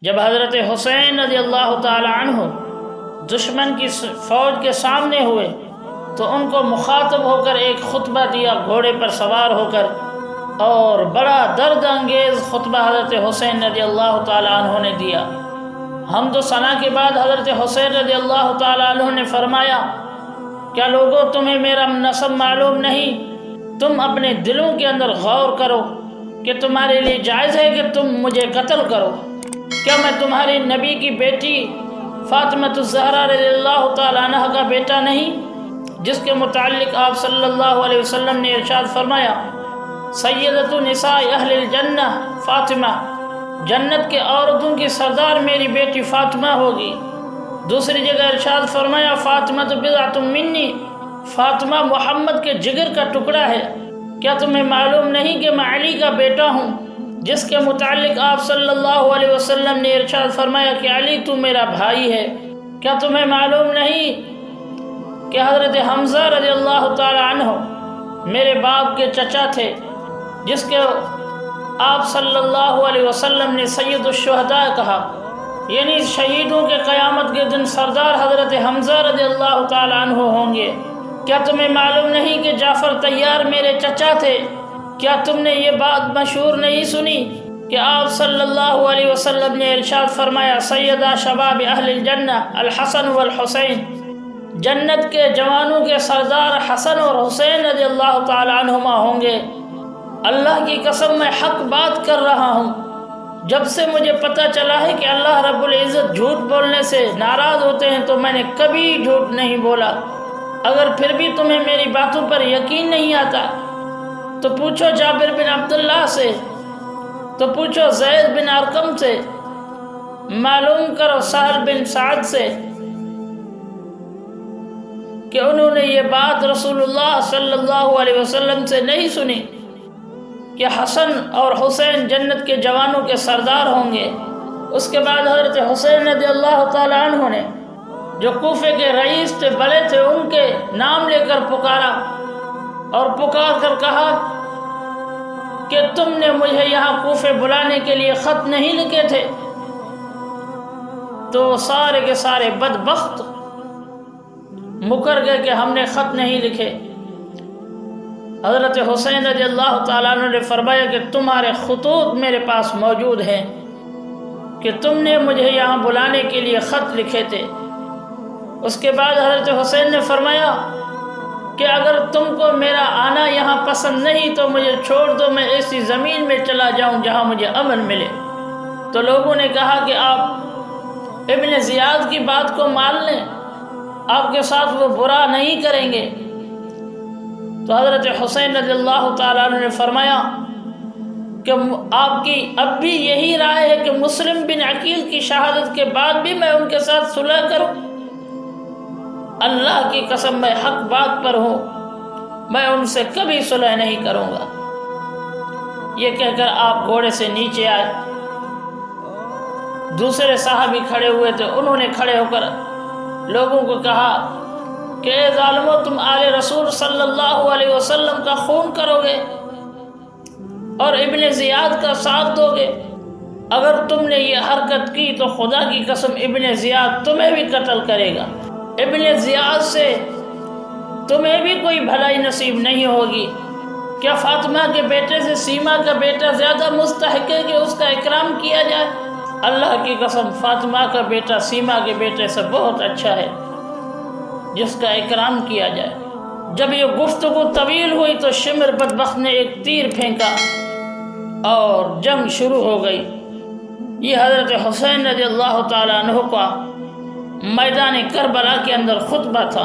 جب حضرت حسین رضی اللہ تعالی عنہ دشمن کی فوج کے سامنے ہوئے تو ان کو مخاطب ہو کر ایک خطبہ دیا گھوڑے پر سوار ہو کر، اور بڑا درد انگیز خطبہ حضرت حسین رضی اللہ تعالی عنہ نے دیا۔ حمد و ثنا کے بعد حضرت حسین رضی اللہ تعالی عنہ نے فرمایا، کیا لوگوں تمہیں میرا نسب معلوم نہیں؟ تم اپنے دلوں کے اندر غور کرو کہ تمہارے لیے جائز ہے کہ تم مجھے قتل کرو۔ کیا میں تمہاری نبی کی بیٹی فاطمہ الزہرا رضی اللہ تعالی عنہ کا بیٹا نہیں، جس کے متعلق آپ صلی اللہ علیہ وسلم نے ارشاد فرمایا، سیدۃ نساء اہل الجنہ فاطمہ، جنت کے عورتوں کی سردار میری بیٹی فاطمہ ہوگی۔ دوسری جگہ ارشاد فرمایا، فاطمہ بضعۃ منی، فاطمہ محمد کے جگر کا ٹکڑا ہے۔ کیا تمہیں معلوم نہیں کہ میں علی کا بیٹا ہوں، جس کے متعلق آپ صلی اللہ علیہ وسلم نے ارشاد فرمایا کہ علی تو میرا بھائی ہے۔ کیا تمہیں معلوم نہیں کہ حضرت حمزہ رضی اللہ تعالی عنہ میرے باپ کے چچا تھے، جس کے آپ صلی اللہ علیہ وسلم نے سید الشہداء کہا، یعنی شہیدوں کے قیامت کے دن سردار حضرت حمزہ رضی اللہ تعالی عنہ ہوں گے۔ کیا تمہیں معلوم نہیں کہ جعفر طیار میرے چچا تھے؟ کیا تم نے یہ بات مشہور نہیں سنی کہ آپ صلی اللہ علیہ وسلم نے ارشاد فرمایا، سیدہ شباب اہل الجنہ الحسن والحسین، جنت کے جوانوں کے سردار حسن اور حسین رضی اللہ تعالی عنہما ہوں گے۔ اللہ کی قسم میں حق بات کر رہا ہوں۔ جب سے مجھے پتہ چلا ہے کہ اللہ رب العزت جھوٹ بولنے سے ناراض ہوتے ہیں تو میں نے کبھی جھوٹ نہیں بولا۔ اگر پھر بھی تمہیں میری باتوں پر یقین نہیں آتا تو پوچھو جابر بن عبداللہ سے، تو پوچھو زید بن ارقم سے، معلوم کرو سہل بن سعد سے کہ انہوں نے یہ بات رسول اللہ صلی اللہ علیہ وسلم سے نہیں سنی کہ حسن اور حسین جنت کے جوانوں کے سردار ہوں گے۔ اس کے بعد حضرت حسین رضی اللہ تعالی عنہ نے جو کوفے کے رئیس تھے، بڑے تھے، ان کے نام لے کر پکارا اور پکار کر کہا کہ تم نے مجھے یہاں کوفے بلانے کے لیے خط نہیں لکھے تھے؟ تو سارے کے سارے بدبخت مکر گئے کہ ہم نے خط نہیں لکھے۔ حضرت حسین رضی اللہ تعالیٰ عنہ نے فرمایا کہ تمہارے خطوط میرے پاس موجود ہیں کہ تم نے مجھے یہاں بلانے کے لیے خط لکھے تھے۔ اس کے بعد حضرت حسین نے فرمایا کہ اگر تم کو میرا آنا یہاں پسند نہیں تو مجھے چھوڑ دو، میں ایسی زمین میں چلا جاؤں جہاں مجھے امن ملے۔ تو لوگوں نے کہا کہ آپ ابن زیاد کی بات کو مان لیں، آپ کے ساتھ وہ برا نہیں کریں گے۔ تو حضرت حسین رضی اللہ تعالیٰ عنہ نے فرمایا کہ آپ کی اب بھی یہی رائے ہے کہ مسلم بن عقیل کی شہادت کے بعد بھی میں ان کے ساتھ صلح کروں؟ اللہ کی قسم میں حق بات پر ہوں، میں ان سے کبھی صلح نہیں کروں گا۔ یہ کہہ کر آپ گھوڑے سے نیچے آئے۔ دوسرے صحابی کھڑے ہوئے تھے، انہوں نے کھڑے ہو کر لوگوں کو کہا کہ اے ظالمو، تم آل رسول صلی اللہ علیہ وسلم کا خون کرو گے اور ابن زیاد کا ساتھ دو گے؟ اگر تم نے یہ حرکت کی تو خدا کی قسم ابن زیاد تمہیں بھی قتل کرے گا۔ ابن زیاد سے تمہیں بھی کوئی بھلائی نصیب نہیں ہوگی۔ کیا فاطمہ کے بیٹے سے سیما کا بیٹا زیادہ مستحق ہے کہ اس کا اکرام کیا جائے؟ اللہ کی قسم فاطمہ کا بیٹا سیما کے بیٹے سے بہت اچھا ہے جس کا اکرام کیا جائے۔ جب یہ گفتگو طویل ہوئی تو شمر بدبخت نے ایک تیر پھینکا اور جنگ شروع ہو گئی۔ یہ حضرت حسین رضی اللہ تعالیٰ عنہ کا میدان کربلا کے اندر خطبہ تھا۔